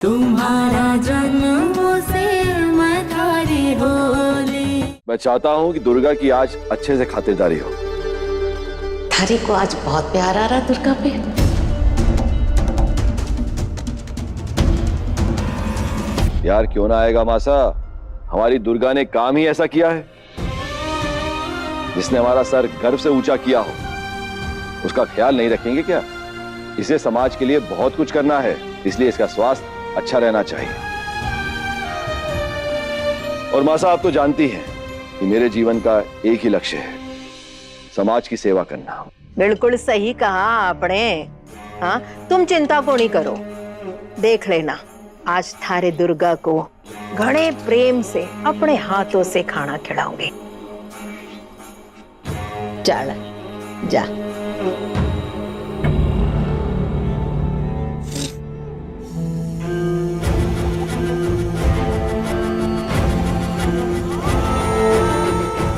तुम्हारा जन्म से मैं थारी होली। मैं चाहता हूँ कि दुर्गा की आज अच्छे से खातिरदारी हो। थारी को आज बहुत प्यार आ रहा दुर्गा पे। यार क्यों ना आएगा मासा, हमारी दुर्गा ने काम ही ऐसा किया है। जिसने हमारा सर गर्व से ऊंचा किया हो उसका ख्याल नहीं रखेंगे क्या? इसे समाज के लिए बहुत कुछ करना है, इसलिए इसका स्वास्थ्य अच्छा रहना चाहिए। और मासा आप तो जानती हैं कि मेरे जीवन का एक ही लक्ष्य है, समाज की सेवा करना। बिल्कुल सही कहा आपने। हाँ, तुम चिंता को नहीं करो, देख लेना आज थारे दुर्गा को घने प्रेम से अपने हाथों से खाना खिलाऊंगी। चल जा।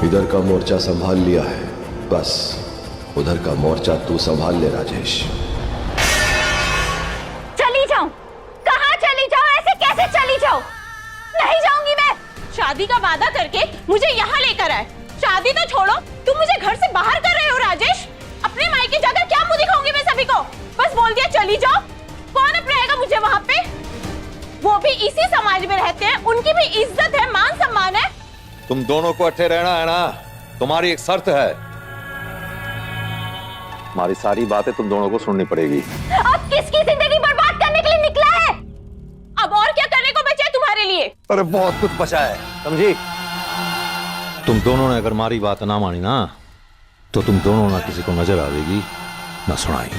इधर का मोर्चा संभाल लिया है, बस उधर का मोर्चा तू संभाल ले राजेश। चली जाऊं? कहाँ चली जाऊं? ऐसे कैसे चली जाऊं? नहीं जाऊंगी मैं। शादी का वादा करके मुझे यहाँ लेकर आए। शादी तो छोड़ो, तुम मुझे घर से बाहर कर रहे हो राजेश। अपने मायके जाकर क्या मुंह दिखाऊंगी मैं सभी को? बस बोल दिया चली जाओ। कौन अब रहेगा मुझे वहाँ पे? वो भी इसी समाज में रहते हैं, उनकी भी इज्जत है, मान सम्मान है। तुम दोनों को अट्ठे रहना है ना, तुम्हारी एक शर्त है। हमारी सारी बातें तुम दोनों को सुननी पड़ेगी। अब किसकी जिंदगी बर्बाद करने के लिए निकला है? अब और क्या करने को बचा है तुम्हारे लिए? अरे बहुत कुछ बचा है, समझी? तुम दोनों ने अगर हमारी बात ना मानी ना, तो तुम दोनों ना किसी को नजर आवेगी ना सुनाई।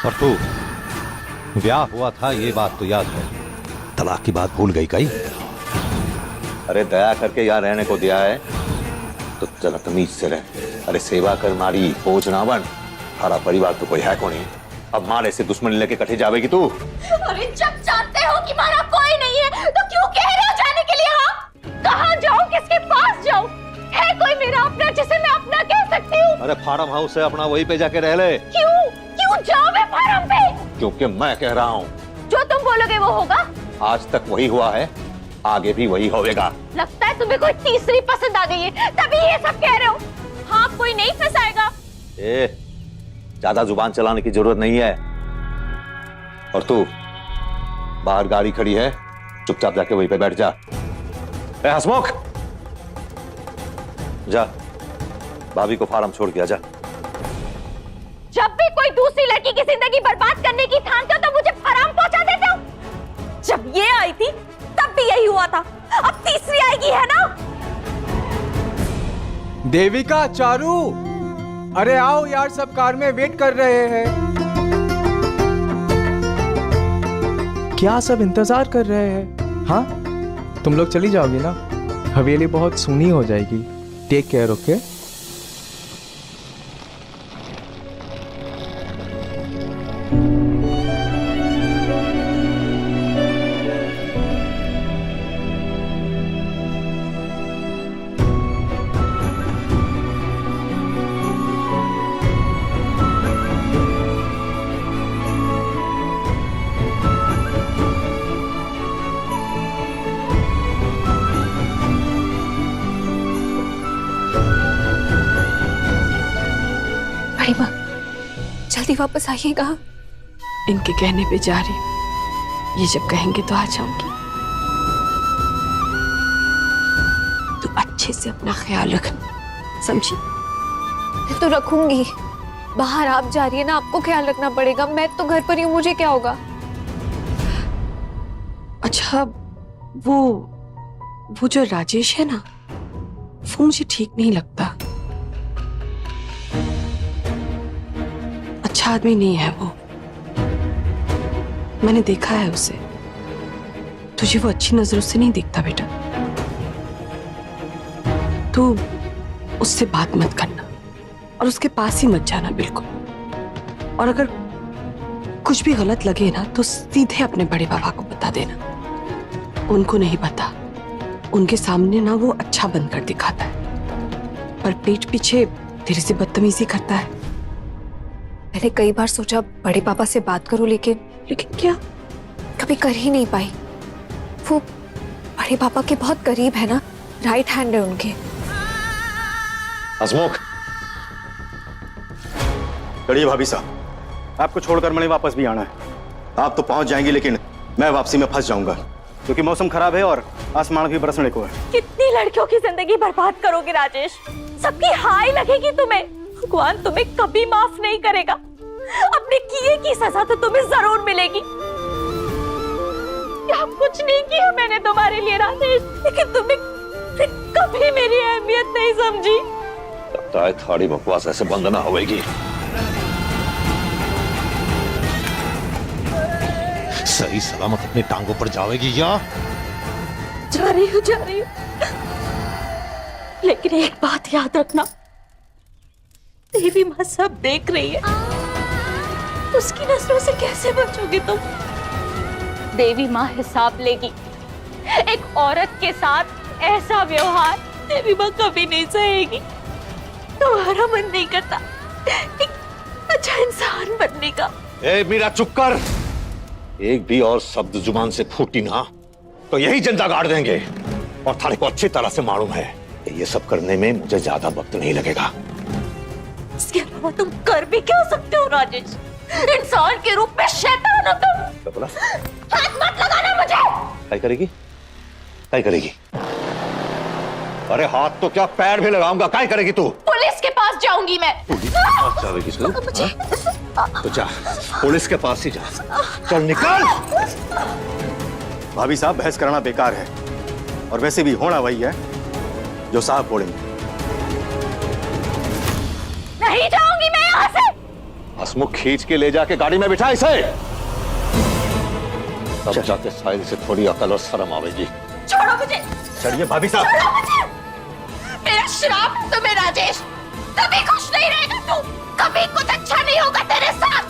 और तू ब्याह हुआ था ये बात तो याद है, तलाक की बात भूल गई कहीं? अरे दया करके यहाँ रहने को दिया है तो जरा तमीज से रह। अरे सेवा कर मारी, बोझ ना बन। हमारा परिवार तो कोई है को नहीं, अब मारे से दुश्मनी लेके कटे जावेगी तू? अरे जब जानते हो कि मारा कोई नहीं है तो क्यों कह रहे हो जाने के लिए? हाँ, कहाँ जाऊँ, किसके पास जाऊँ? है कोई मेरा अपना जिसे मैं अपना कह सकती हूँ? अरे फार्म हाउस है अपना, वहीं पे जाके रह ले। क्यों जाऊँ मैं फार्म पे? क्योंकि मैं कह रहा हूँ जो तुम बोलोगे वो होगा। आज तक वही हुआ है, आगे भी वही होगा। लगता है तुम्हें कोई तीसरी पसंद आ गई है, तभी ये सब कह रहे हो। हाँ, कोई नहीं फंसाएगा। ज्यादा जुबान चलाने की जरूरत नहीं है। और तू बाहर गाड़ी खड़ी है, चुपचाप जाके वहीं पे बैठ जा। हसमुख, जा भाभी को फार्म छोड़ के आ जा। जब भी कोई दूसरी लड़की की जिंदगी बर्बाद करने की ठानते हो तो मुझे फराम पहुंचा देते हो। जब ये आई थी तब भी यही हुआ था, अब तीसरी आएगी, है ना? देविका, चारू, अरे आओ यार, सब कार में वेट कर रहे हैं। क्या सब इंतजार कर रहे हैं? हाँ, तुम लोग चली जाओगी ना, हवेली बहुत सूनी हो जाएगी। Take care, okay? जल्दी वापस आइएगा। इनके कहने पे जा रही हूँ, ये जब कहेंगे तो आ जाऊंगी। तो अच्छे से अपना ख्याल रखना, समझी? मैं तो रखूंगी। बाहर आप जा रही है ना, आपको ख्याल रखना पड़ेगा। मैं तो घर पर ही हूँ, मुझे क्या होगा? अच्छा, वो जो राजेश है ना, वो मुझे ठीक नहीं लगता। अच्छा आदमी नहीं है वो, मैंने देखा है उसे। तुझे वो अच्छी नजरों से नहीं दिखता बेटा। तू उससे बात मत करना और उसके पास ही मत जाना बिल्कुल। और अगर कुछ भी गलत लगे ना तो सीधे अपने बड़े बाबा को बता देना। उनको नहीं पता, उनके सामने ना वो अच्छा बनकर दिखाता है, पर पीठ पीछे तेरे से बदतमीजी करता है। मैंने कई बार सोचा बड़े पापा से बात करूं, लेकिन लेकिन क्या? कभी कर ही नहीं पाई। वो बड़े पापा के बहुत करीब है ना, राइट हैंड है उनके। हसमुख, चलिए भाभी साहब, आपको छोड़कर मैंने वापस भी आना है। आप तो पहुंच जाएंगी लेकिन मैं वापसी में फंस जाऊंगा क्योंकि मौसम खराब है और आसमान भी बरसने को है। कितनी लड़कियों की जिंदगी बर्बाद करोगे राजेश? सबकी हाय लगेगी तुम्हें। भगवान तुम्हें कभी माफ नहीं करेगा। अपने किए की सजा तो तुम्हें जरूर मिलेगी। क्या कुछ नहीं किया मैंने तुम्हारे लिए राजेश, लेकिन तुमने कभी मेरी अहमियत नहीं समझी। लगता है थाड़ी बकवास ऐसे बंद ना होगी। सही सलामत अपनी टांगों पर जाएगी या? जा रही हूँ लेकिन एक बात याद रखना, देवी माँ सब देख रही है। उसकी नजरों से कैसे बचोगे तुम? देवी माँ हिसाब लेगी। एक औरत के साथ ऐसा व्यवहार देवी माँ कभी नहीं सहेगी। तुम्हारा मन नहीं करता एक अच्छा इंसान बनने का? ए मीरा, चुप कर। एक भी और शब्द जुबान से फूटी ना तो यही जिंदा गाड़ देंगे। और थाने को अच्छी तरह से मालूम है कि ये सब करने में मुझे ज्यादा वक्त नहीं लगेगा। इसके अलावा तुम कर भी क्या सकते हो राजेश? इंसान के रूप में शैतान हो तुम। क्या बोला? हाथ मत लगाना मुझे। क्या करेगी? क्या करेगी? अरे हाथ तो क्या पैर भी लगाऊंगा। क्या करेगी तू? पुलिस के पास जाऊंगी मैं। जाएगी तू? तो जा, पुलिस के पास ही जा। चल निकल। भाभी साहब, बहस करना बेकार है और वैसे भी होना वही है जो साहब बोलेंगे। नहीं जाऊंगी मैं यहाँ से। हसमुख खींच के ले जाके गाड़ी में बिठा इसे। तब जाके साहिल से थोड़ी अकल और शर्म आवेगी। छोड़ो मुझे। चलिए भाभी साहब। छोड़ो मुझे। मेरा श्राप है तुम्हें राजेश। कभी खुश नहीं रहेगा तू। कभी कुछ अच्छा नहीं होगा तेरे साथ।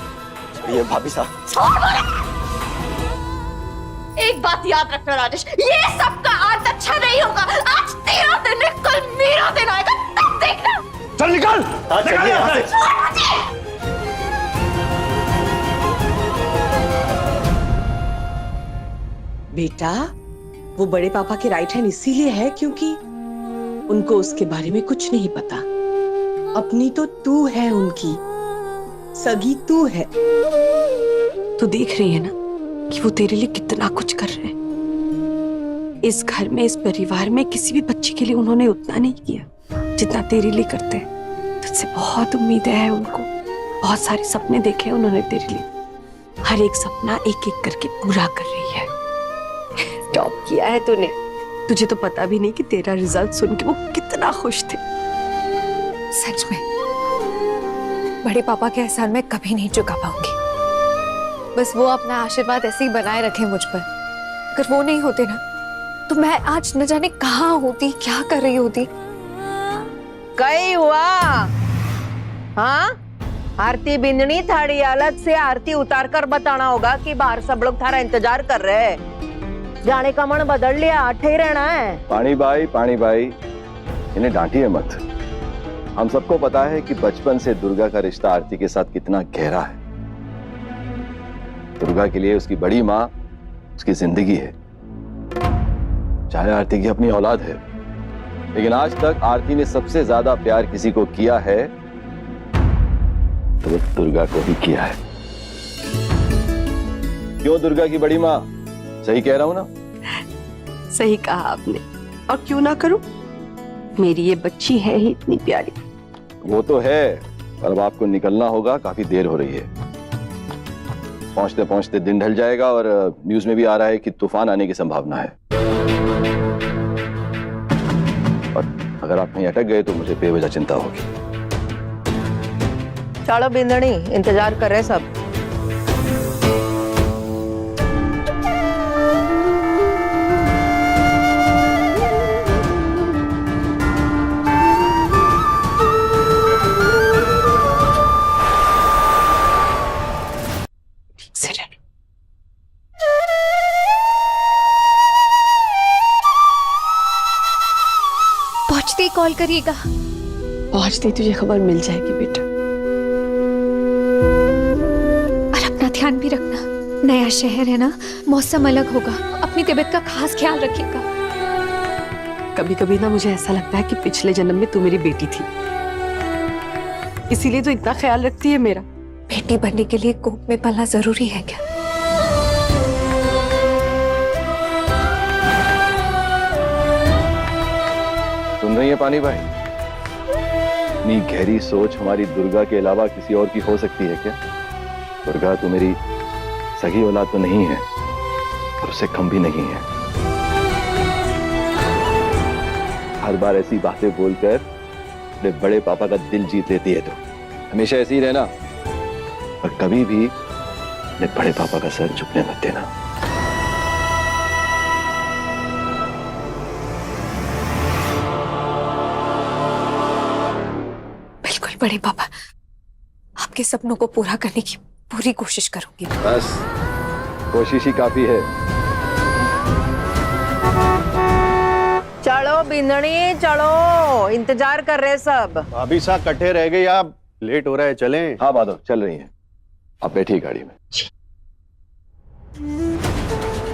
चलिए भाभी साहब। छोड़ मुझे। एक बात याद रखना राजेश, ये सबका आज अच्छा नहीं होगा। आज तेरा दिन है, कल मेरा दिन आएगा, तब देखना। चल निकल। चलिए यहाँ से। छोड़ मुझे। बेटा, वो बड़े पापा के राइट हैंड इसीलिए है क्योंकि उनको उसके बारे में कुछ नहीं पता। अपनी तो तू है, उनकी सगी तू है। तू देख रही है ना कि वो तेरे लिए कितना कुछ कर रहे हैं। इस घर में, इस परिवार में किसी भी बच्चे के लिए उन्होंने उतना नहीं किया जितना तेरे लिए करते हैं। तुझसे बहुत उम्मीदें हैं उनको। बहुत सारे सपने देखे हैं उन्होंने तेरे लिए। हर एक सपना एक एक करके पूरा कर रही है। टॉप किया है तूने। तुझे तो पता भी नहीं कि तेरा रिजल्ट सुन के वो कितना खुश थे। सच में बड़े पापा के एहसान मैं कभी नहीं चुका पाऊंगी। बस वो अपना आशीर्वाद ऐसे ही बनाए रखे मुझ पर। अगर वो नहीं होते ना तो मैं आज न जाने कहाँ होती, क्या कर रही होती। कई हुआ? हाँ, आरती बिंदनी थाड़ी हालत से आरती उतार कर बताना होगा कि बाहर सब लोग थारा इंतजार कर रहे हैं। जाने का मन बदल लिया, आठे ही रहना है। पानी भाई, इन्हें डांटिए मत। हम सबको पता है कि बचपन से दुर्गा का रिश्ता आरती के साथ कितना गहरा है। दुर्गा के लिए उसकी बड़ी माँ उसकी जिंदगी है, चाहे आरती की अपनी औलाद है। लेकिन आज तक आरती ने सबसे ज्यादा प्यार किसी को किया है तो वो दुर्गा को ही किया है। क्यों दुर्गा की बड़ी माँ? सही कह रहा हूं ना? सही कहा आपने। और क्यों ना करूं? मेरी ये बच्ची है ही इतनी प्यारी। वो तो है, पर अब आपको निकलना होगा, काफी देर हो रही है। पहुंचते पहुंचते दिन ढल जाएगा और न्यूज में भी आ रहा है कि तूफान आने की संभावना है। और अगर आप कहीं अटक गए तो मुझे बेवजह चिंता होगी। चलो बिंदनी, इंतजार कर रहे सब। पहुंचते ही कॉल करिएगा। पहुंचते तुझे खबर मिल जाएगी बेटा। और अपना ध्यान भी रखना। नए नया शहर है ना, मौसम अलग होगा। अपनी तबीयत का खास ख्याल रखिएगा। कभी कभी ना मुझे ऐसा लगता है कि पिछले जन्म में तू मेरी बेटी थी, इसीलिए तो इतना ख्याल रखती है मेरा। बेटी बनने के लिए कोख में पलना जरूरी है क्या? सुन रही है पानी भाई? इतनी गहरी सोच हमारी दुर्गा के अलावा किसी और की हो सकती है क्या? दुर्गा तो मेरी सगी औलाद तो नहीं है और उससे कम भी नहीं है। हर बार ऐसी बातें बोलकर अपने बड़े पापा का दिल जीत लेती है। तो हमेशा ऐसी ही रहना और कभी भी अपने बड़े पापा का सर झुकने मत देना। बिल्कुल बड़े पापा, आपके सपनों को पूरा करने की पूरी कोशिश करूंगी। बस कोशिश ही काफी है। चलो बिंदनी चलो, इंतजार कर रहे सब। भाभी साहब कट्ठे रह गए, आप लेट हो रहा है, चलें। हाँ माधव चल रही हैं, आप बैठिए गाड़ी में।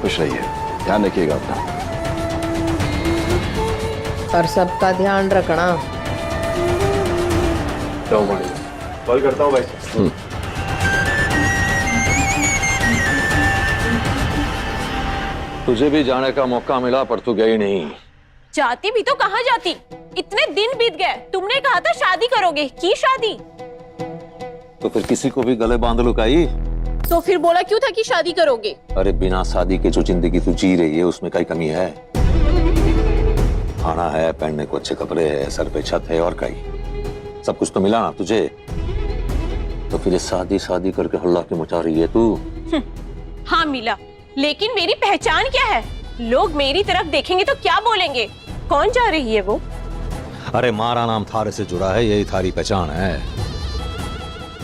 खुश रहिए, ध्यान रखिएगा अपना। और सबका ध्यान रखना। कॉल करता हूँ भाई। तुझे भी जाने का मौका मिला पर तू गई नहीं। जाती भी तो कहाँ जाती, इतने दिन बीत गए। तुमने कहा था शादी करोगे, की शादी? तो फिर किसी को भी गले बांध लुकाई? तो फिर बोला क्यों था कि शादी करोगे? अरे बिना शादी के जो जिंदगी तू जी रही है उसमें कई कमी है। खाना है, पहनने को अच्छे कपड़े है, सर पे छत है और कई सब कुछ तो मिला ना तुझे। तो फिर शादी शादी करके हल्ला क्यों मचा रही है तू? हाँ मिला, लेकिन मेरी पहचान क्या है? लोग मेरी तरफ देखेंगे तो क्या बोलेंगे? कौन जा रही है वो? अरे मारा नाम थारे से जुड़ा है, यही थारी पहचान है।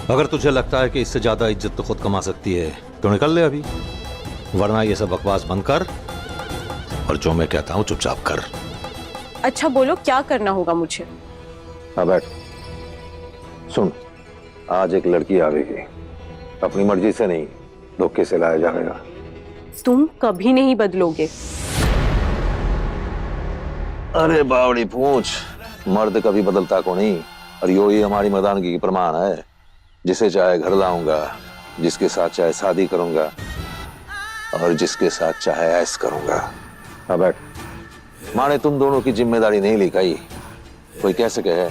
अगर तुझे लगता है कि इससे ज्यादा इज्जत तो खुद कमा सकती है तो निकल ले अभी, वरना ये सब बकवास बंद कर और जो मैं कहता हूँ चुपचाप कर। अच्छा बोलो, क्या करना होगा मुझे? हाँ बैठ। सुन, आज एक लड़की आवेगी, अपनी मर्जी से नहीं धोखे से लाया जाएगा। तुम कभी नहीं बदलोगे। अरे बावड़ी पूछ, मर्द कभी बदलता को नहीं, और यो ही हमारी मर्दानगी की प्रमाण है। जिसे चाहे घर लाऊंगा, जिसके साथ चाहे शादी करूंगा और जिसके साथ चाहे ऐश करूंगा। हाँ बैठ। माने तुम दोनों की जिम्मेदारी नहीं ली गई, कोई कह सके है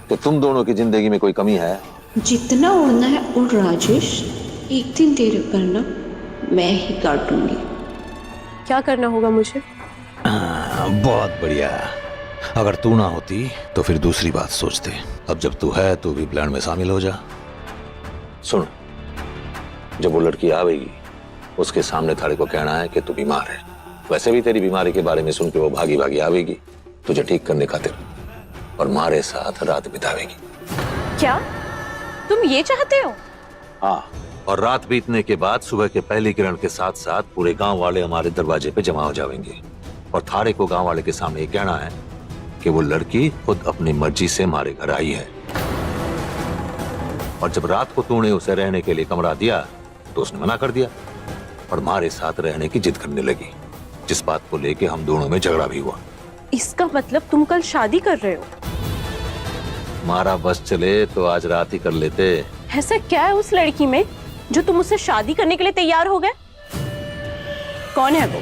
कि तुम दोनों की जिंदगी में कोई कमी है? जितना उड़ना है उड़ राजेश, एक दिन तेरे पर ना मैं ही काटूंगी। क्या करना होगा मुझे? बहुत बढ़िया। अगर तू ना होती तो फिर दूसरी बात सोचते। अब जब तू है तो भी प्लान में शामिल हो जा। सुन, जब वो लड़की आवेगी उसके सामने थारे को कहना है कि तू बीमार है। वैसे भी तेरी बीमारी के बारे में सुन के वो भागी भागी आवेगी तुझे ठीक करने खातिर, और मारे साथ रात बितावेगी। क्या तुम ये चाहते हो? हाँ, और रात बीतने के बाद सुबह के पहली किरण के साथ साथ पूरे गांव वाले हमारे दरवाजे पे जमा हो जाएंगे, और थारे को गांव वाले के सामने ये कहना है कि वो लड़की खुद अपनी मर्जी से हमारे घर आई है। और जब रात को तूने उसे रहने के लिए कमरा दिया तो उसने मना कर दिया और हमारे साथ रहने की जिद करने लगी, जिस बात को लेके हम दोनों में झगड़ा भी हुआ। इसका मतलब तुम कल शादी कर रहे हो? हमारा बस चले तो आज रात ही कर लेते। ऐसा क्या है उस लड़की में जो तुम उससे शादी करने के लिए तैयार हो गए? कौन है वो?